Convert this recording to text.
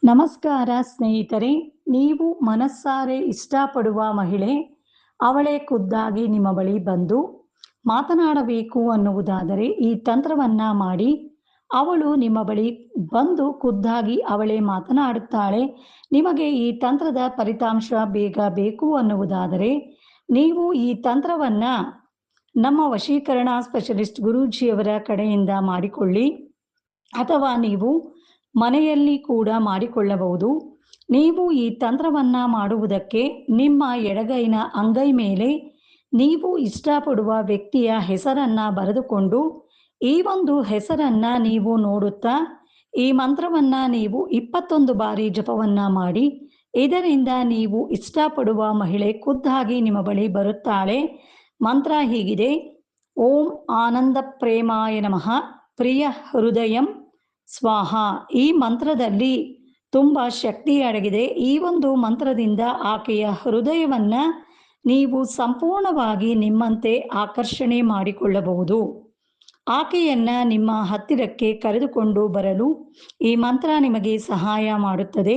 ನಮಸ್ಕಾರ ಸ್ನೇಹಿತರೆ, ನೀವು ಮನಸ್ಸಾರೆ ಇಷ್ಟಪಡುವ ಮಹಿಳೆ ಅವಳೇ ಖುದ್ದಾಗಿ ನಿಮ್ಮ ಬಳಿ ಬಂದು ಮಾತನಾಡಬೇಕು ಅನ್ನುವುದಾದರೆ ಈ ತಂತ್ರವನ್ನ ಮಾಡಿ. ಅವಳು ನಿಮ್ಮ ಬಳಿ ಬಂದು ಖುದ್ದಾಗಿ ಅವಳೇ ಮಾತನಾಡುತ್ತಾಳೆ. ನಿಮಗೆ ಈ ತಂತ್ರದ ಫಲಿತಾಂಶ ಬೇಗ ಬೇಕು ಅನ್ನುವುದಾದರೆ ನೀವು ಈ ತಂತ್ರವನ್ನ ನಮ್ಮ ವಶೀಕರಣ ಸ್ಪೆಷಲಿಸ್ಟ್ ಗುರೂಜಿಯವರ ಕಡೆಯಿಂದ ಮಾಡಿಕೊಳ್ಳಿ, ಅಥವಾ ನೀವು ಮನೆಯಲ್ಲಿ ಕೂಡ ಮಾಡಿಕೊಳ್ಳಬಹುದು. ನೀವು ಈ ತಂತ್ರವನ್ನ ಮಾಡುವುದಕ್ಕೆ ನಿಮ್ಮ ಎಡಗೈನ ಅಂಗೈ ಮೇಲೆ ನೀವು ಇಷ್ಟಪಡುವ ವ್ಯಕ್ತಿಯ ಹೆಸರನ್ನ ಬರೆದುಕೊಂಡು ಈ ಒಂದು ಹೆಸರನ್ನ ನೀವು ನೋಡುತ್ತಾ ಈ ಮಂತ್ರವನ್ನ ನೀವು 21 ಬಾರಿ ಜಪವನ್ನ ಮಾಡಿ. ಇದರಿಂದ ನೀವು ಇಷ್ಟಪಡುವ ಮಹಿಳೆ ಖುದ್ದಾಗಿ ನಿಮ್ಮ ಬಳಿ ಬರುತ್ತಾಳೆ. ಮಂತ್ರ ಹೀಗಿದೆ: ಓಂ ಆನಂದ ಪ್ರೇಮಾಯ ನಮಃ ಪ್ರಿಯ ಹೃದಯಂ ಸ್ವಾಹ. ಈ ಮಂತ್ರದಲ್ಲಿ ತುಂಬ ಶಕ್ತಿ ಅಡಗಿದೆ. ಈ ಒಂದು ಮಂತ್ರದಿಂದ ಆಕೆಯ ಹೃದಯವನ್ನ ನೀವು ಸಂಪೂರ್ಣವಾಗಿ ನಿಮ್ಮಂತೆ ಆಕರ್ಷಣೆ ಮಾಡಿಕೊಳ್ಳಬಹುದು. ಆಕೆಯನ್ನ ನಿಮ್ಮ ಹತ್ತಿರಕ್ಕೆ ಕರೆದುಕೊಂಡು ಬರಲು ಈ ಮಂತ್ರ ನಿಮಗೆ ಸಹಾಯ ಮಾಡುತ್ತದೆ.